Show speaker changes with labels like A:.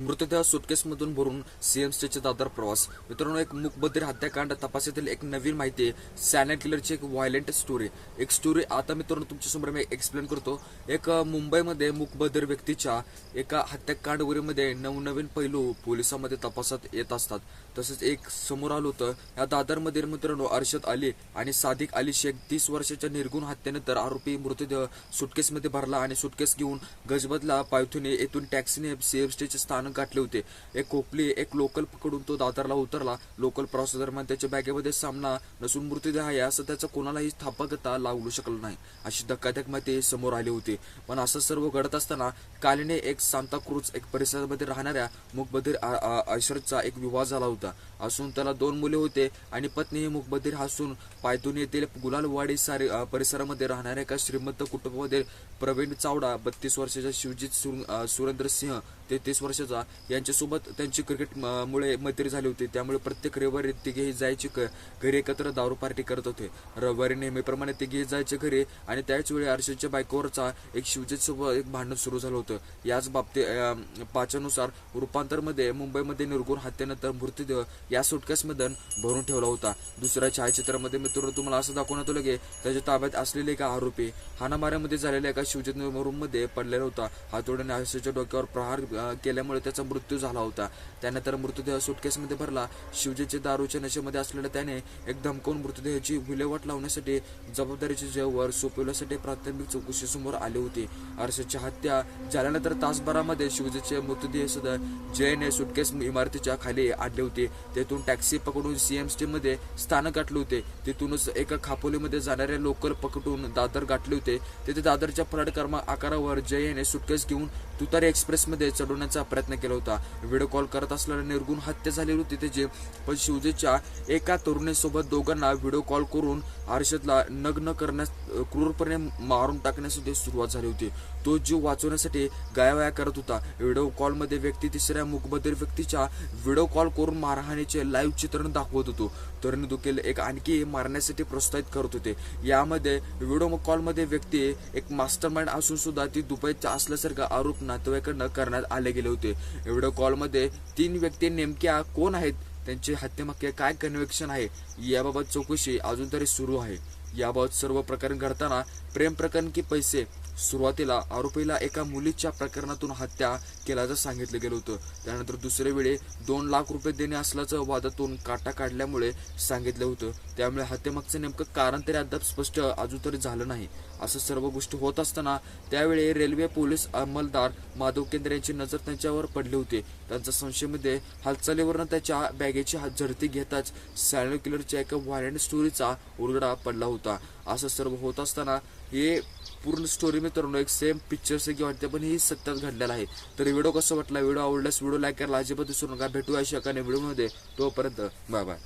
A: मृतदेह सुटकेसमधून भरून सीएम स्टेचे दादर प्रवास. मित्रांनो, एक मूकबधीर हत्याकांड तपासातील एक नवीन माहिती, सायलेंट किलरची एक व्हायलेंट स्टोरी. एक स्टोरी आता मित्रांनो तुमच्यासमोर मी एक्सप्लेन करतो. एक मुंबईमध्ये मूकबधीर व्यक्तीच्या एका हत्याकांडवरीमध्ये नवनवीन पैलू पोलिसांमध्ये तपासात येत असतात. तसंच एक समोर आलं होतं या दादरमध्ये मित्रांनो, अर्शद अली आणि सादिक अली शेख 30 वर्षाच्या निर्गुण हत्येनंतर आरोपी मृतदेह सुटकेसमध्ये भरला आणि सुटकेस घेऊन गजबजला पायथुने येथून टॅक्सीने सीएम स्टेचे स्थान गाठले होते. एक कोपली एक लोकल पकडून तो दादरला उतरला. लोकल प्रवासादरम्यान त्याच्या बॅगेमध्ये सामना नसून मृतदेह आहे असं त्याचा कोणालाही थापा लागू शकला नाही, अशी धक्कादायक माहिती समोर आली होती. पण असं सर्व घडत असताना कालीने एक सांताक्रूज एक परिसरामध्ये राहणाऱ्या मूकबधीर ऐश्वर्याचा एक विवाह झाला होता. असून त्याला 2 मुले होते आणि पत्नी. मूकबधीर हसून पायथून येथील गुलालवाडी परिसरामध्ये राहणाऱ्या एका श्रीमंत कुटुंबामध्ये प्रवीण चावडा 32 वर्षाचा, शिवजित सुरेंद्र सिंह 33 वर्षाचा यांच्यासोबत त्यांची क्रिकेट मुळे मैत्री झाली होती. त्यामुळे प्रत्येक रविवारी तिघेही जायचे घरी एकत्र दारू पार्टी करत होते. रविवारी नेहमीप्रमाणे तिघेही जायचे घरी आणि त्याच वेळी अर्शदच्या बायकोवरचा एक शिवजित सोबत एक भांडण सुरू झालं होतं. याच बाबतीत पाचानुसार रूपांतरमध्ये मुंबईमध्ये निर्गुण हत्येनंतर मृतदेह या सुटकेसमध्ये भरून ठेवला होता. दुसऱ्या छायाचित्रामध्ये मित्रांनो तुम्हाला असं दाखवण्यात आलं की त्याच्या ताब्यात असलेले एका आरोपी हाणामाऱ्यामध्ये झालेल्या एका शिवजित रूममध्ये पडलेला होता. हातोड्याने अर्शदच्या डोक्यावर प्रहार केल्यामुळे त्याचा मृत्यू झाला होता. त्यानंतर मृतदेह सुटकेसमध्ये भरला. शिवजीचे दारूच्या नशेमध्ये असलेल्या त्याने एक धमकावून मृतदेहाची विल्हेवाट लावण्यासाठी जबाबदारीची जेवर सोपवण्यासाठी प्राथमिक चौकशी समोर आली होती. अर्शदची हत्या झाल्यानंतर तासभरामध्ये शिवजीचे मृतदेह सदर जयने सुटकेस इमारतीच्या खाली आणले होते. तेथून टॅक्सी पकडून सीएमसी मध्ये स्थानक गाठले होते. तिथूनच एका खापोलीमध्ये जाणारे लोकल पकडून दादर गाठले होते. तेथे दादरच्या फलाट आकारावर जयने सुटकेस घेऊन तुतारी एक्सप्रेसमध्ये चढवण्याचा प्रयत्न केला होता. व्हिडिओ कॉल करत असलेल्या निर्गुण हत्या झाली होती त्याची. पण शिवजीच्या एका तरुणीसोबत दोघांना व्हिडिओ कॉल करून अर्शदला नग्न करण्यास क्रूरपणे मारून टाकण्यासाठी सुरुवात झाली होती. तो जीव वाचवण्यासाठी गायावाया करत होता. व्हिडिओ कॉलमध्ये व्यक्ती तिसऱ्या मूकबधीर व्यक्तीच्या व्हिडिओ कॉल करून मारहाणीचे लाईव्ह चित्रण दाखवत होतो. तरुणी देखील एक आणखी मारण्यासाठी प्रोत्साहित करत होते. यामध्ये व्हिडिओ कॉलमध्ये व्यक्ती एक मास्टरमाइंड असून सुद्धा ती दुबईच्या असल्यासारखा आरोप नातेवाईकांना करण्यात आले गेले होते. व्हिडिओ कॉलमध्ये 3 व्यक्ती नेमक्या कोण आहेत, त्यांचे हत्येमागे काय कन्व्हेन्शन आहे याबाबत चौकशी अजून तरी सुरू आहे. याबाबत सर्व प्रकरण घडताना प्रेम प्रकरण की पैसे. सुरुवातीला आरोपीला एका मुलीच्या प्रकरणातून हत्या केल्याचं सांगितलं गेलं होतं. त्यानंतर दुसऱ्या वेळी 2 लाख रुपये देणे असल्याचं वादातून काटा काढल्यामुळे सांगितलं होतं. त्यामुळे हत्येमागचं नेमकं कारण तरी अद्याप स्पष्ट अजून तरी झालं नाही. असं सर्व गोष्टी होत असताना त्यावेळी रेल्वे पोलीस अंमलदार माधव केंद्र यांची नजर त्यांच्यावर पडली होती. त्यांच्या संशयामध्ये हालचालीवरून त्याच्या बॅगेची झडती घेताच सायलेंट किलरच्या एका व्हायलेंट स्टोरीचा उलगडा पडला होता. असं सर्व होत असताना हे पूर्ण स्टोरी मित्रांनो एक सेम पिक्चर सारखी वाटते, पण ही सत्यात घडलेला आहे. तर व्हिडिओ कसा वाटला, व्हिडिओ आवडल्यास व्हिडिओ लाईक करायला अजिबात विसरू नका. भेटूया अशा एका व्हिडिओमध्ये. तोपर्यंत बाय बाय.